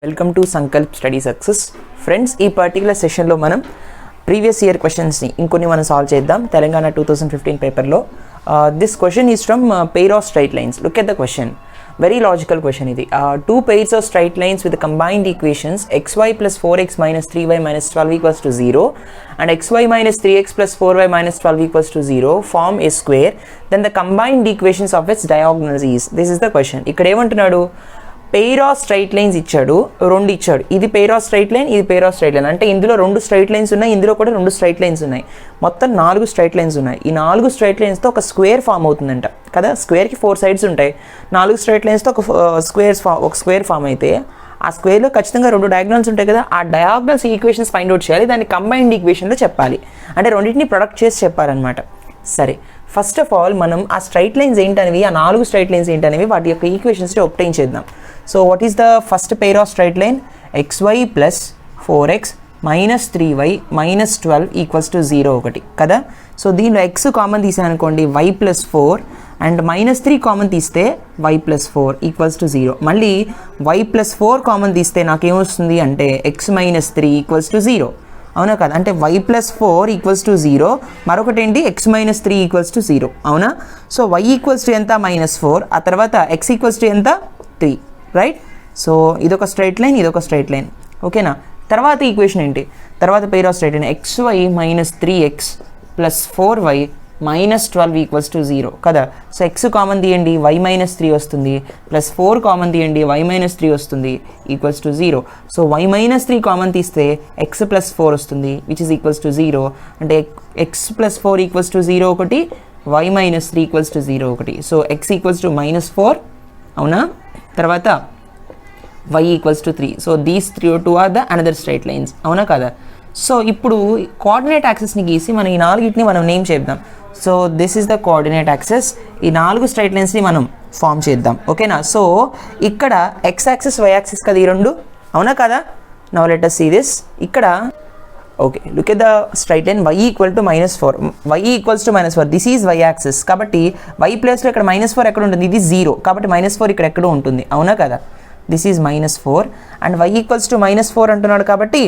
Welcome to Sankalp study success. Friends, ఈ particular సెషన్లో మనం ప్రీవియస్ ఇయర్ క్వశ్చన్స్ని ఇంకొన్ని మనం సాల్వ్ చేద్దాం. తెలంగాణ 2015 పేపర్లో this question is from pair of straight lines. Look at the question, very logical question ఇది. Two pairs of straight lines with combined equations xy plus 4x minus 3y minus 12 equals to 0 and xy minus 3x plus 4y minus 12 equals to 0 form a square, then the combined equations of its diagonals is. This is the question. ఇక్కడ ఏమంటున్నాడు, pair of straight lines ఇచ్చాడు, రెండు ఇచ్చాడు. ఇది pair of straight line, ఇది pair of straight line. అంటే ఇందులో రెండు స్ట్రైట్ లైన్స్ ఉన్నాయి, ఇందులో కూడా రెండు స్ట్రైట్ లైన్స్ ఉన్నాయి. మొత్తం 4 స్ట్రైట్ లైన్స్ ఉన్నాయి. ఈ 4 స్ట్రైట్ లైన్స్తో ఒక స్క్వేర్ ఫామ్ అవుతుందంట కదా. స్క్వేర్కి 4 సైడ్స్ ఉంటాయి. 4 స్ట్రైట్ లైన్స్తో ఒక స్క్వేర్ ఫామ్ అయితే ఆ స్క్వేర్లో ఖచ్చితంగా 2 డయాగ్నల్స్ ఉంటాయి కదా. ఆ డయాగ్నల్స్ ఈక్వేషన్స్ ఫైండ్ అవుట్ చేయాలి, దాన్ని కంబైన్డ్ ఈక్వేషన్లో చెప్పాలి. అంటే రెండింటిని ప్రొడక్ట్ చేసి చెప్పాలన్నమాట. సరే, ఫస్ట్ ఆఫ్ ఆల్ మనం ఆ స్ట్రైట్ లైన్స్ ఏంటనేవి, ఆ 4 స్ట్రైట్ లైన్స్ ఏంటనేవి వాటి యొక్క ఈక్వేషన్స్ని ఒబ్టైన్ చేద్దాం. So what is the first pair of straight line? xy plus 4x minus 3y minus 12 equals to 0 ఒకటి కదా. సో దీనిలో x కామన్ తీసాను అనుకోండి, y plus 4 and minus 3 common తీస్తే y plus 4 ఈక్వల్స్ టు 0. మళ్ళీ y plus 4 కామన్ తీస్తే నాకేమొస్తుంది అంటే x minus 3 equals to 0. అవునా కదా. అంటే y plus 4 ఈక్వల్స్ టు 0, మరొకటి ఏంటి x minus 3 ఈక్వల్స్ టు 0. అవునా. సో y ఈక్వల్స్ టు ఎంత? -4. ఆ తర్వాత x ఈక్వల్స్ టు ఎంత? 3. రైట్. సో ఇదొక స్ట్రైట్ లైన్, ఇదొక స్ట్రైట్ లైన్. ఓకేనా. తర్వాత ఈక్వేషన్ ఏంటి? తర్వాత pair of straight line xy minus 3x plus 4y minus 12 equals to 0 కదా. సో x కామన్ తీయండి, y minus 3 వస్తుంది, ప్లస్ 4 కామన్ తీయండి, y minus 3 వస్తుంది, equals to 0. So y minus 3 common తీస్తే x plus 4 వస్తుంది, విచ్ ఇస్ ఈక్వల్స్ టు 0. అంటే x plus 4 equals to 0 ఒకటి, y minus 3 equals to 0 ఒకటి. So x equals to -4. అవునా. తర్వాత y equals to 3. So these 2 are the another straight lines. అవునా కదా. So ఇప్పుడు కోఆర్డినేట్ యాక్సెస్ని గీసి మనం ఈ 4ని మనం నేమ్ చేద్దాం. So this is the coordinate access. ఈ 4 స్ట్రైట్ లైన్స్ని మనం ఫామ్ చేద్దాం. ఓకేనా. సో ఇక్కడ x యాక్సెస్, y యాక్సెస్ కదా ఈ రెండు. అవునా కదా. Now let us see this. ఇక్కడ okay, look at the straight line y equal to -4. y equals to -4. This is y access. కాబట్టి y ప్లేస్లో ఇక్కడ -4 ఎక్కడ ఉంటుంది? ఇది 0 కాబట్టి -4 ఇక్కడ ఎక్కడో ఉంటుంది. అవునా కదా. This is -4 and y equals to -4 అంటున్నాడు కాబట్టి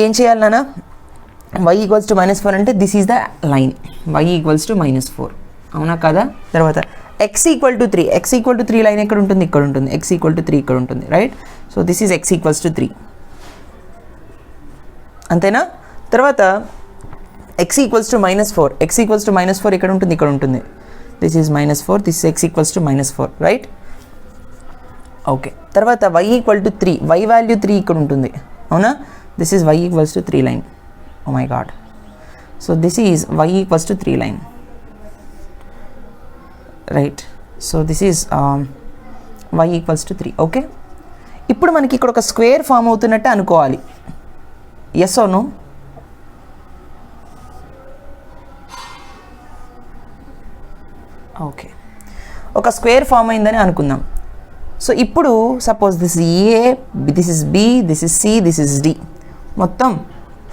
ఏం చేయాలి నాన్న? y ఈక్వల్స్ టు -4 అంటే this is the line, y equals to -4. అవునా కదా. తర్వాత x equal to 3. x equal to 3 line ఎక్కడ ఉంటుంది? ఇక్కడ ఉంటుంది. x ఈక్వల్ టు 3 ఇక్కడ ఉంటుంది. Right. So this is x equals to 3. అంతేనా. తర్వాత x equals to -4. x equals to -4 ఇక్కడ ఉంటుంది, ఇక్కడ ఉంటుంది. This is -4, this is x equals to -4. Right. Okay. తర్వాత y equal to 3. y value 3 ఇక్కడ ఉంటుంది. అవునా. This is y equals to 3 line. Oh my God. So this is y equals to 3 line. Right. So this is y equals to 3. Okay. ఇప్పుడు మనకి ఇక్కడ ఒక square form అవుతున్నట్టే అనుకోవాలి. Yes or no? Okay, ఒక స్క్వేర్ ఫామ్ అయిందని అనుకుందాం. So ఇప్పుడు suppose this A, this is B, this is C, this is D. మొత్తం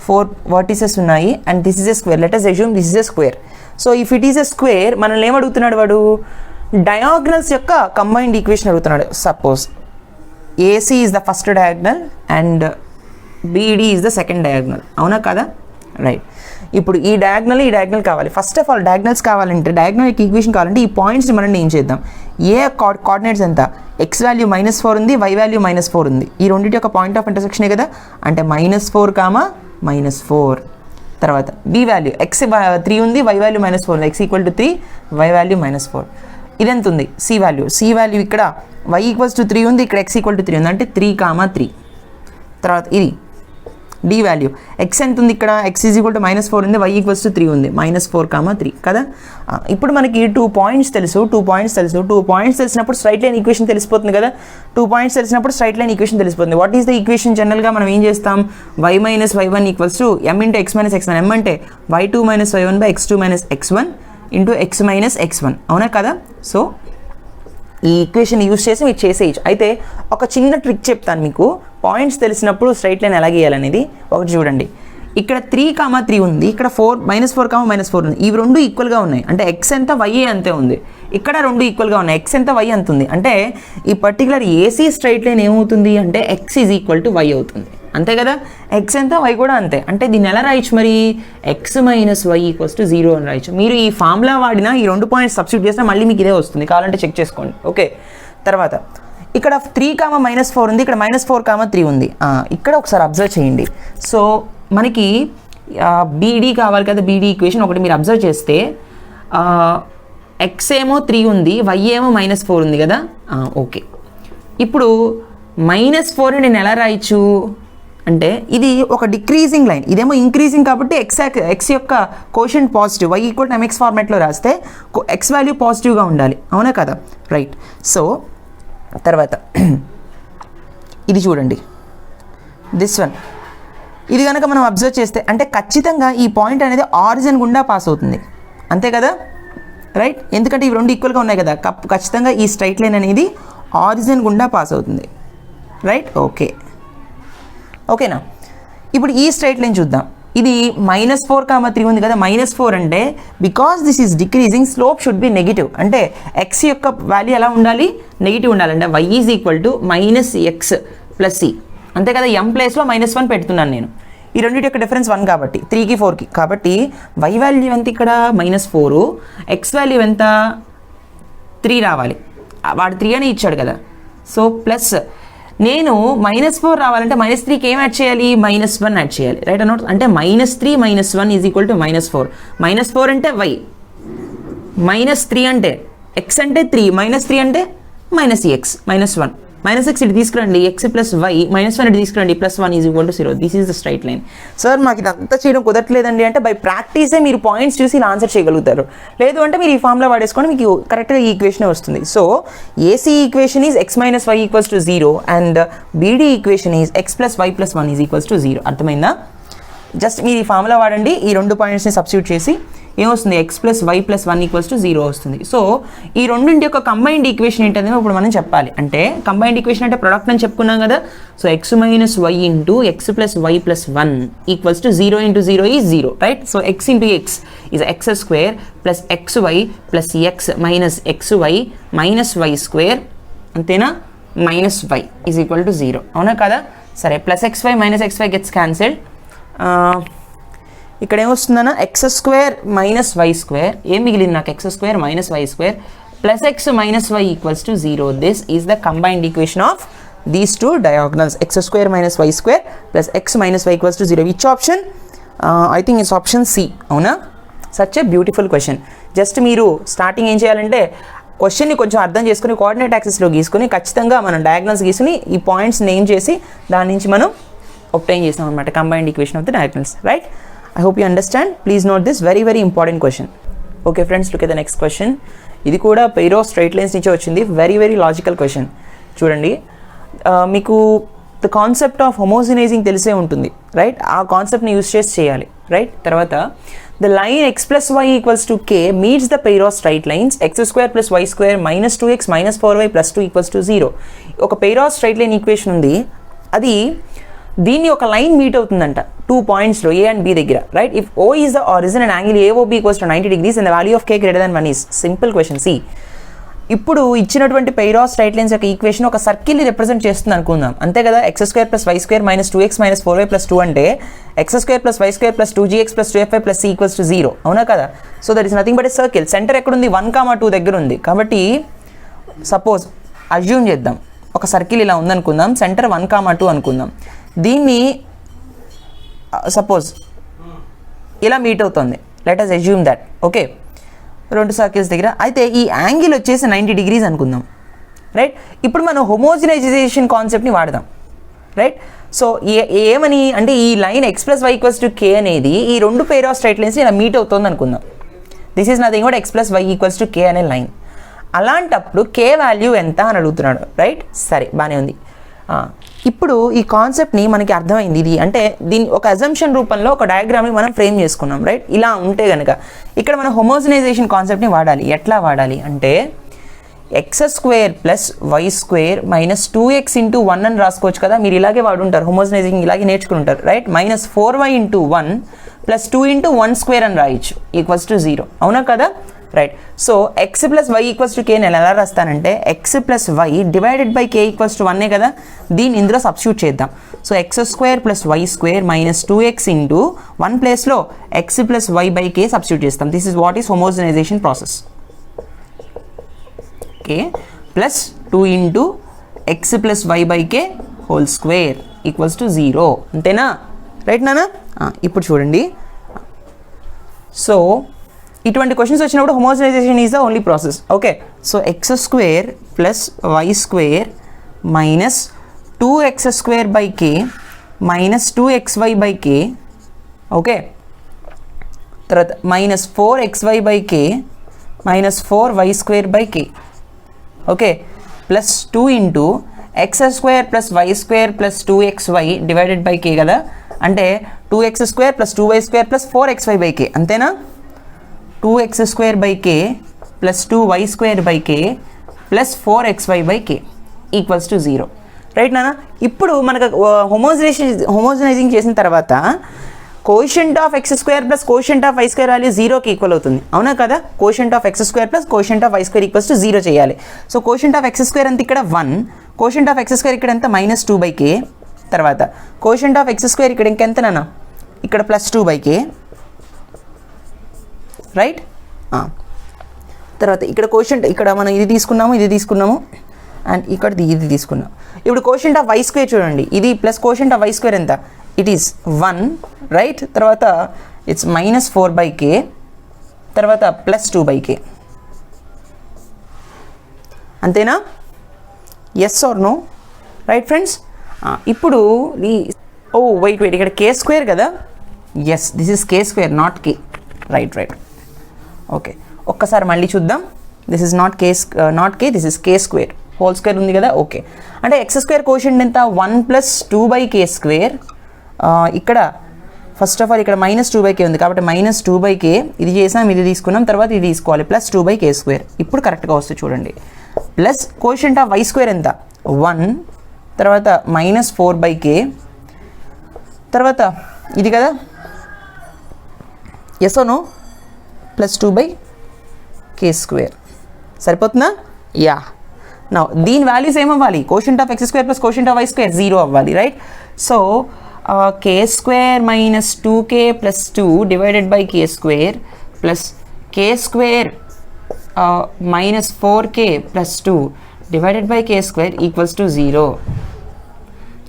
4 వర్టిసెస్ ఉన్నాయి and this is a square. Let us assume this is a square. So if it is a square, మనల్ని ఏమడుగుతున్నాడు వాడు? Diagonals యొక్క combined equation అడుగుతున్నాడు. Suppose AC is the first diagonal and BD is the second diagonal. అవునా కదా. Right. ఇప్పుడు ఈ diagonal కావాలి. ఫస్ట్ ఆఫ్ ఆల్ డయాగ్నల్స్ కావాలంటే, డయాగ్నల్ ఈక్వేషన్ కావాలంటే ఈ పాయింట్స్ని మనం ఏం చేద్దాం? ఏ కోఆర్డినేట్స్ ఎంత? x వాల్యూ -4 ఉంది, y వాల్యూ -4 ఉంది. ఈ రెండింటి యొక్క పాయింట్ ఆఫ్ ఇంటర్సెక్షనే కదా. అంటే -4, -4. తర్వాత b వాల్యూ x 3 ఉంది, y వాల్యూ -4 ఉంది. x equal to 3, y value -4. ఇదెంత ఉంది? c వాల్యూ ఇక్కడ y ఈక్వల్స్ టు 3 ఉంది, ఇక్కడ x ఈక్వల్ టు 3 ఉంది. అంటే 3, 3. తర్వాత ఇది d వాల్యూ x ఎంత ఉంది? ఇక్కడ x ఈజ్ ఈక్వల్ టు -4 ఉంది, y ఈక్వల్స్ టు 3 ఉంది. -4, 3 కదా. ఇప్పుడు మనకి 2 పాయింట్స్ తెలుసు. 2 పాయింట్స్ తెలిసినప్పుడు స్ట్రైట్ లైన్ ఈక్వేషన్ తెలిసిపోతుంది కదా. 2 పాయింట్స్ తెలిసినప్పుడు స్ట్రైట్ లైన్ ఈక్వేషన్ తెలిసిపోతుంది. What is the equation? జనరల్గా మనం ఏం చేస్తాం? y minus y1 equals to m into x minus x1. m అంటే y2 minus y1 by x2 minus x1 into x minus x1. అవునా కదా. సో ఈ ఈక్వేషన్ యూజ్ చేసి మీరు చేసేయచ్చు. అయితే ఒక చిన్న ట్రిక్ చెప్తాను మీకు. పాయింట్స్ తెలిసినప్పుడు స్ట్రైట్ లైన్ ఎలా గీయాలనేది ఒకటి చూడండి. ఇక్కడ 3, 3 ఉంది, ఇక్కడ -4, -4 ఉంది. ఇవి రెండు ఈక్వల్గా ఉన్నాయి. అంటే x ఎంత, y అంతే ఉంది. ఇక్కడ రెండు ఈక్వల్గా ఉన్నాయి, ఎక్స్ ఎంత వై ఎంత ఉంది అంటే ఈ పర్టికులర్ ఏసీ స్ట్రైట్ లైన్ ఏమవుతుంది అంటే x is equal to y అవుతుంది, అంతే కదా. ఎక్స్ ఎంత వై కూడా అంతే, అంటే దీన్ని ఎలా రాయొచ్చు మరి x minus y equals to 0 అని రాయొచ్చు. మీరు ఈ ఫార్ములా వాడినా ఈ 2 పాయింట్స్ సబ్స్టిట్యూట్ చేసినా మళ్ళీ మీకు ఇదే వస్తుంది, కావాలంటే చెక్ చేసుకోండి. ఓకే, తర్వాత ఇక్కడ 3, -4 ఉంది, ఇక్కడ -4, 3 ఉంది. ఇక్కడ ఒకసారి అబ్జర్వ్ చేయండి. సో మనకి బీడీ కావాలి కదా, బీడీ ఈక్వేషన్ ఒకటి మీరు అబ్జర్వ్ చేస్తే ఎక్స్ ఏమో 3 ఉంది, వై ఏమో -4 ఉంది కదా. ఓకే, ఇప్పుడు -4 నేను ఎలా రాయొచ్చు అంటే ఇది ఒక డిక్రీజింగ్ లైన్, ఇదేమో ఇంక్రీజింగ్ కాబట్టి ఎక్స్ యొక్క quotient positive, y equal to mx ఫార్మాట్లో రాస్తే ఎక్స్ వాల్యూ పాజిటివ్గా ఉండాలి, అవునా కదా. రైట్, సో తర్వాత ఇది చూడండి, దిస్ వన్, ఇది కనుక మనం అబ్జర్వ్ చేస్తే అంటే ఖచ్చితంగా ఈ పాయింట్ అనేది ఆరిజిన్ గుండా పాస్ అవుతుంది, అంతే కదా. రైట్, ఎందుకంటే ఇవి రెండు ఈక్వల్గా ఉన్నాయి కదా, ఖచ్చితంగా ఈ స్ట్రైట్ లైన్ అనేది ఆరిజిన్ గుండా పాస్ అవుతుంది. రైట్, ఓకే, ఓకేనా. ఇప్పుడు ఈ స్ట్రైట్ లైన్ చూద్దాం, ఇది -4, 3 ఉంది కదా. -4 అంటే because this is decreasing slope should be negative, అంటే ఎక్స్ యొక్క వాల్యూ ఎలా ఉండాలి, నెగిటివ్ ఉండాలి. అంటే y is equal to -x + c, అంతే కదా. m ప్లేస్లో -1 పెడుతున్నాను నేను, ఈ రెండింటి యొక్క డిఫరెన్స్ 1 కాబట్టి 3కి 4కి, కాబట్టి y వాల్యూ ఎంత ఇక్కడ -4, x వాల్యూ ఎంత 3 రావాలి, వాడు 3 అని ఇచ్చాడు కదా. సో ప్లస్ నేను -4 రావాలంటే -3కి ఏం యాడ్ చేయాలి, -1 యాడ్ చేయాలి. రైట్ అన్నమాట, అంటే -3 - 1 ఈజ్ ఈక్వల్ టు -4. -4 అంటే y, -3 అంటే x అంటే 3, -3 అంటే -x, -1, -x ఇటు తీసుకురండి, x + y, -1 ఇటు తీసుకురండి, +1 is equal to 0. This is the straight line. Sir మాకు ఇదంతా చేయడం కుదరట్లేదండి అంటే బై ప్రాక్టీసే మీరు పాయింట్స్ చూసి ఇలా ఆన్సర్ చేయగలుగుతారు, లేదు అంటే మీరు ఈ ఫార్ములా వాడేసుకొని మీకు కరెక్ట్గా ఈ ఈక్వేషన్ వస్తుంది. So AC equation is x - y = 0 and BD equation is x + y + 1 is equals to 0. అర్థమైందా? జస్ట్ మీరు ఈ ఫార్ములా వాడండి, ఈ రెండు పాయింట్స్ని సబ్స్టిట్యూట్ చేసి ఏమొస్తుంది, x + y + 1 = 0 వస్తుంది. సో ఈ రెండింటి యొక్క కంబైన్డ్ ఈక్వేషన్ ఏంటనేది ఇప్పుడు మనం చెప్పాలి. అంటే కంబైన్డ్ ఈక్వేషన్ అంటే ప్రొడక్ట్ అని చెప్పుకున్నాం కదా. So x - y × x + y + 1 = 0 × 0 is 0, right. So x × x is x² + xy + x - xy - y², అంతేనా, -y ఈజ్ ఈక్వల్ టు 0, అవునా కదా. సరే, +xy - xy గెట్స్ క్యాన్సిల్డ్. ఇక్కడ ఏమొస్తుందన్నా x² - y², ఏం మిగిలింది నాకు, x² - y² + x - y = 0. This is the combined equation of these two diagonals, x² - y² + x - y = 0. Which option? I think it's option C, అవునా. Such a beautiful question. Just మీరు starting ఏం చేయాలంటే క్వశ్చన్ని కొంచెం అర్థం చేసుకుని కోఆర్డినేట్ యాక్సిస్లో గీసుకుని ఖచ్చితంగా మనం డయాగ్నల్స్ గీసుకుని ఈ పాయింట్స్ నేమ్ చేసి దాని నుంచి మనం obtain చేసాం అనమాట, combined equation of the diagonals. Right, I hope you understand. Please note this very very important question. Okay friends, look at the next question. ఇది కూడా pair of straight lines నుంచి వచ్చింది, very very logical question. చూడండి, మీకు the concept of హోమోజినైజింగ్ తెలిసే ఉంటుంది, right. ఆ కాన్సెప్ట్ని యూస్ చేసి చేయాలి, రైట్. తర్వాత the line x + y = k meets the pair of straight lines x² + y² - 2x - 4y + 2 = 0. ఒక pair of straight line equation ఉంది, అది దీన్ని ఒక లైన్ మీట్ అవుతుందంట 2 పాయింట్స్లో A and B దగ్గర, right. If O is the origin and angle AOB = 90 degrees and the value of k greater than 1 is simple question. See, ఇప్పుడు ఇచ్చినటువంటి pair of straight lines యొక్క ఈక్వేషన్ ఒక సర్కిల్ని represent చేస్తుంది అనుకుందాం, అంతే కదా. x² + y² - 2x - 4y + 2 అంటే x² + y² + 2gx + 2fy + c = 0, అవునా కదా. So that is nothing but a circle. Centre ఎక్కడుంది, 1, 2 దగ్గర ఉంది. కాబట్టి సపోజ్ అజ్యూమ్ చేద్దాం, ఒక సర్కిల్ ఇలా ఉందనుకుందాం, సెంటర్ 1, 2 అనుకుందాం. దీన్ని సపోజ్ ఇలా మీట్ అవుతుంది, let us assume that. Okay, రెండు సర్కిల్స్ దగ్గర అయితే ఈ యాంగిల్ వచ్చేసి 90 degrees అనుకుందాం, రైట్. ఇప్పుడు మనం హోమోజినైజేషన్ కాన్సెప్ట్ని వాడదాం, రైట్. సో ఏమని అంటే ఈ లైన్ x + y = k అనేది ఈ రెండు పెయిర్ ఆఫ్ స్ట్రైట్ లైన్స్ ఇలా మీట్ అవుతుంది అనుకుందాం. This is nothing but x + y = k అనే లైన్. అలాంటప్పుడు k వాల్యూ ఎంత అని అడుగుతున్నాడు, రైట్. సరే, బాగానే ఉంది. ఇప్పుడు ఈ కాన్సెప్ట్ని మనకి అర్థమైంది, ఇది అంటే దీని ఒక అజంప్షన్ రూపంలో ఒక డయాగ్రామ్ని మనం ఫ్రేమ్ చేసుకున్నాం, రైట్. ఇలా ఉంటే కనుక ఇక్కడ మనం హోమోజినైజేషన్ కాన్సెప్ట్ని వాడాలి. ఎట్లా వాడాలి అంటే x² + y² - 2x × 1 అని రాసుకోవచ్చు కదా. మీరు ఇలాగే వాడుంటారు, హోమోజినైజింగ్ ఇలాగే నేర్చుకుని ఉంటారు, రైట్. -4y × 1 + 2 × 1² అని రాయొచ్చు = 0, అవునా కదా. Right. So x plus y equals to k నేను ఎలా రాస్తానంటే x plus y divided by k equals to 1 కదా, దీన్ని ఇందులో సబ్స్టిట్యూట్ చేద్దాం. So x square plus y square minus 2x into 1 ప్లేస్లో x plus y by k substitute చేస్తాం. This is what is homogenization process. K plus 2 into x plus y by k whole square equals to 0. అంతేనా? Right నానా? ఇప్పుడు చూడండి. So ఇటువంటి questions వచ్చినప్పుడు homogenization is the only process. Okay. So x square plus y square minus 2x square by k minus 2xy by k. Okay. తర్వాత minus 4xy by k minus 4y square by k. Okay. Plus 2 into x square plus y square plus 2xy divided by k కదా, అంటే 2x square plus 2y square plus 4xy by k. అంతేనా? 2x square by k plus 2y square by k plus 4xy by k equals to 0. Right నానా? ఇప్పుడు మనకు homogenising చేసిన తర్వాత coefficient of x square plus quotient of y square value 0కి equal అవుతుంది. అవునా కదా? Coefficient of x square plus quotient of y square equals to 0 చేయాలి. So coefficient of x square అంత ఇక్కడ 1, కోషియంట్ ఆఫ్ ఎక్స్ స్క్వేర్ ఇక్కడ ఎంత minus 2 by k. తర్వాత కోషియంట్ ఆఫ్ ఎక్స్ స్క్వేర్ ఇక్కడ ఇంకెంత నాన్న, ఇక్కడ ప్లస్ 2 బై కే. రైట్. తర్వాత ఇక్కడ కోషియంట్, ఇక్కడ మనం ఇది తీసుకున్నాము అండ్ ఇక్కడ ఇది తీసుకున్నాం. ఇప్పుడు కోషియంట్ ఆఫ్ వై స్క్వేర్ చూడండి, ఇది plus quotient of y square ఎంత, ఇట్ ఈస్ 1. రైట్. తర్వాత ఇట్స్ మైనస్ 4 బై కే, తర్వాత ప్లస్ 2 బై కే. అంతేనా? Yes or no? Right friends. ఇప్పుడు వెయిట్ ఇక్కడ కే స్క్వేర్ కదా. Yes, this is k square not k. Right. Okay, ఒక్కసారి మళ్ళీ చూద్దాం. This is not k, this is k square whole square ఉంది కదా. ఓకే, అంటే ఎక్స్ స్క్వేర్ కోషియంట్ ఎంత 1 ప్లస్ 2 బై కే స్క్వేర్. ఇక్కడ ఫస్ట్ ఆఫ్ ఆల్ ఇక్కడ మైనస్ 2 బై కే ఉంది కాబట్టి మైనస్ 2 బై కే, ఇది చేసాం, ఇది తీసుకున్నాం, తర్వాత ఇది తీసుకోవాలి ప్లస్ 2 బై కే స్క్వేర్. ఇప్పుడు కరెక్ట్గా వస్తుంది చూడండి. Plus quotient of y square ఎంత 1, తర్వాత మైనస్ 4 బై కే, తర్వాత ఇది కదా. Yes or no? Plus 2 by k square సరిపోతుందా? యా. నా దీని వాల్యూస్ ఏమవ్వాలి? Quotient of x square plus quotient of y square 0 అవ్వాలి. Right. So k square minus 2k plus 2 divided by k square plus k square minus 4k plus 2 divided by k square equals to 0.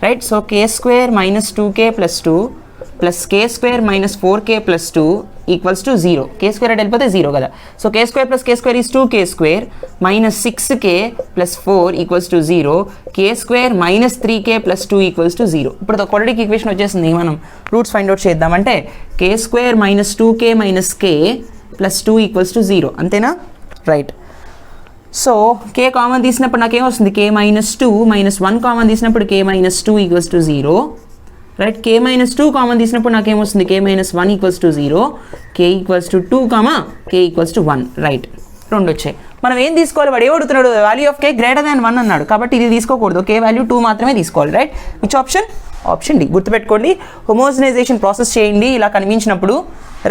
Right. So k square minus 2k plus 2 plus k square minus 4k plus 2 equals to 0. K square అంటే వెళ్ళిపోతే 0 కదా. So k square plus k square is 2k square minus 6k plus 4 equals to 0. K square minus 3k plus 2 equals to 0. ఇప్పుడు quadratic equation వచ్చేసింది. మనం roots find out చేద్దామంటే k square minus 2k minus k plus 2 equals to 0. అంతేనా? Right. So కే common తీసినప్పుడు నాకేం వస్తుంది? కే minus 2 minus 1 common తీసినప్పుడు k minus 2 equals to 0. Right. K minus 2 common తీసినప్పుడు నాకేమొస్తుంది? K minus 1 equals to 0. K equals to 2 k equals to 1. Right. 2 వచ్చాయి. మనం ఏం తీసుకోవాలి? వాడు ఏమడుగుతున్నాడు? Value of k greater than 1 అన్నాడు కాబట్టి ఇది తీసుకోకూడదు. కే వాల్యూ 2 మాత్రమే తీసుకోవాలి. Right. Which option? Option D. గుర్తుపెట్టుకోండి, హోమోజనైజేషన్ ప్రాసెస్ చేయండి ఇలా కనిపించినప్పుడు.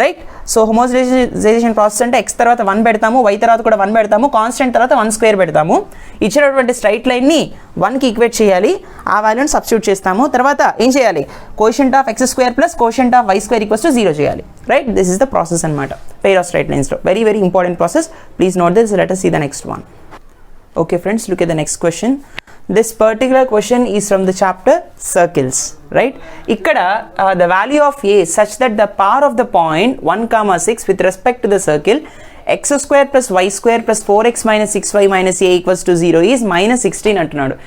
రైట్. సో హోమోజనైజేషన్ ప్రాసెస్ అంటే ఎక్స్ తర్వాత 1 పెడతాము, వై తర్వాత కూడా 1 పెడతాము, కాన్స్టెంట్ తర్వాత 1 స్క్వేర్ పెడతాము. ఇచ్చినటువంటి స్ట్రైట్ లైన్ని 1కి ఈక్వేట్ చేయాలి, ఆ వాల్యూని సబ్స్టిట్యూట్ చేస్తాము. తర్వాత ఏం చేయాలి? Quotient of x square plus quotient of y square equals to 0 చేయాలి. Right. This is the process అనమాట పెయిర్ ఆఫ్ స్ట్రైట్ లైన్స్లో. Very very important process. Please note this. Let us see the next one. Okay friends, look at the next question. This particular question is from the chapter circles. Right. Ikkada the value of a such that the power of the point 1,6 with respect to the circle x square plus y square plus 4x minus 6y minus a equals to 0 is minus 16 అంటున్నాడు.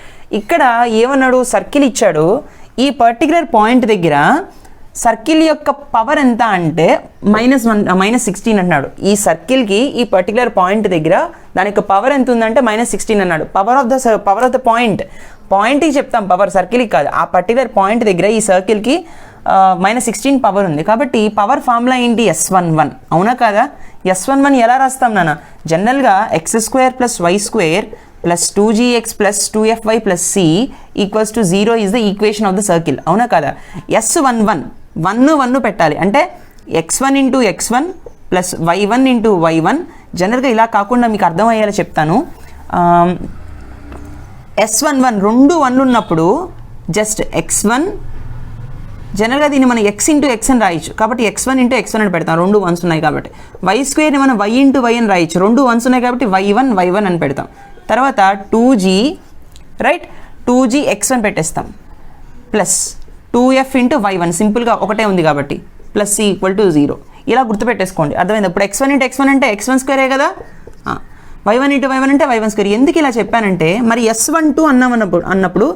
ఇక్కడ ఏమన్నాడు? Circle ఇచ్చాడు. ఈ particular point దగ్గర circle యొక్క power ఎంత అంటే -16 అన్నాడు. ఈ సర్కిల్కి ఈ పర్టికులర్ పాయింట్ దగ్గర దాని యొక్క పవర్ ఎంత ఉందంటే -16 అన్నాడు. పవర్ ఆఫ్ ద పాయింట్కి చెప్తాం, పవర్ సర్కిల్కి కాదు. ఆ పర్టికులర్ పాయింట్ దగ్గర ఈ సర్కిల్కి -16 పవర్ ఉంది కాబట్టి పవర్ ఫార్ములా ఏంటి? S11. అవునా కదా? S11 ఎలా రాస్తాం నాన్న? జనరల్గా x square plus y square plus 2gx plus 2fy plus c equals to 0 is the equation of the circle. అవునా కదా? S11 1 పెట్టాలి అంటే x1 into x1 plus y1 into y1 జనరల్గా ఇలా కాకుండా మీకు అర్థమయ్యేలా చెప్తాను. S11 రెండు 1లు ఉన్నప్పుడు జస్ట్ x1, జనరల్గా దీన్ని మనం x ఇంటూ x అని రాయొచ్చు, కాబట్టి x1 ఇంటూ x1 అని పెడతాం, రెండు 1s ఉన్నాయి కాబట్టి. y² మనం y ఇంటూ y అని రాయొచ్చు, రెండు 1s ఉన్నాయి కాబట్టి y1 అని పెడతాం. తర్వాత 2g రైట్, 2g x1 పెట్టేస్తాం ప్లస్ 2f ఇంటూ y1, సింపుల్గా ఒకటే ఉంది కాబట్టి, ప్లస్ c ఈక్వల్ టు 0. ఇలా గుర్తుపెట్టేసుకోండి, అర్థమైంది. ఇప్పుడు x1 ఇంటూ x1 అంటే x1² కదా, y1 ఇంటూ y1 అంటే y1². ఎందుకు ఇలా చెప్పానంటే మరి S12 అన్నప్పుడు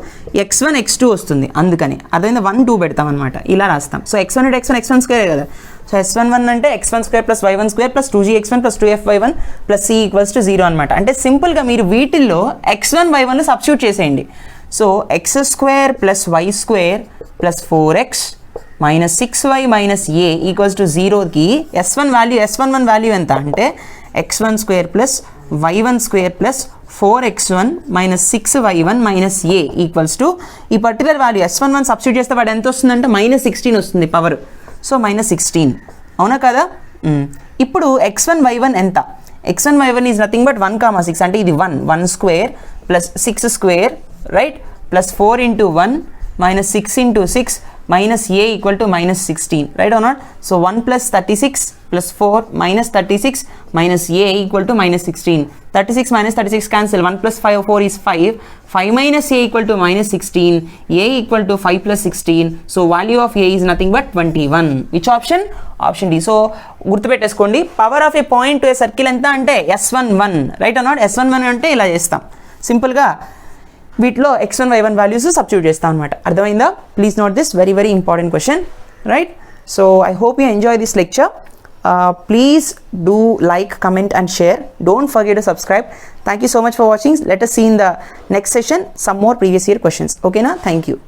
x1 x2 వస్తుంది, అందుకని అదైనా 1 2 పెడతాం అనమాట, ఇలా రాస్తాం. So x1 into x1 x1² కదా, సో S11 అంటే x1² plus y1² plus 2gx1 plus 2fy1 plus c equals to 0 అనమాట. అంటే సింపుల్గా మీరు వీటిల్లో x1 y1 సబ్స్టిట్యూట్ చేసేయండి. So x² plus y² plus 4x minus 6y minus a equals to 0కి S11 value ఎంత అంటే x1² plus y1² plus 4x1 minus 6y1 minus a equals to ఈ పర్టికులర్ వాల్యూ S11 సబ్స్టిట్యూట్ చేస్తే వాడు ఎంత వస్తుందంటే -16 వస్తుంది పవర్. సో -16 అవునా కదా. ఇప్పుడు x1 y1 ఎంత, x1 y1 is nothing but 1, 6 అంటే ఇది 1² plus 6² right, plus 4 into 1 minus 6 into 6 minus a equal to minus 16, right or not? So 1 plus 36 plus 4 minus 36 minus a equal to minus 16. 36 minus 36 cancel, 1 plus 5 4 is 5, 5 minus a equal to minus 16, a equal to 5 plus 16, so value of a is nothing but 21. Which option? Option D. So గుర్తుపెట్టేసుకోండి, power of a point to a circle ఎంత అంటే S11, right or not? S11 అంటే ఇలా చేస్తాం, సింపుల్గా వీటిలో x1 y1 values substitute చేస్తాం అనమాట, అర్థమైందా? Please note this, very very important question, right? So I hope you enjoy this lecture. Please do like, comment and share. Don't forget to subscribe. Thank you so much for watching. Let us see in the next session some more previous year questions. ఓకేనా? Thank you.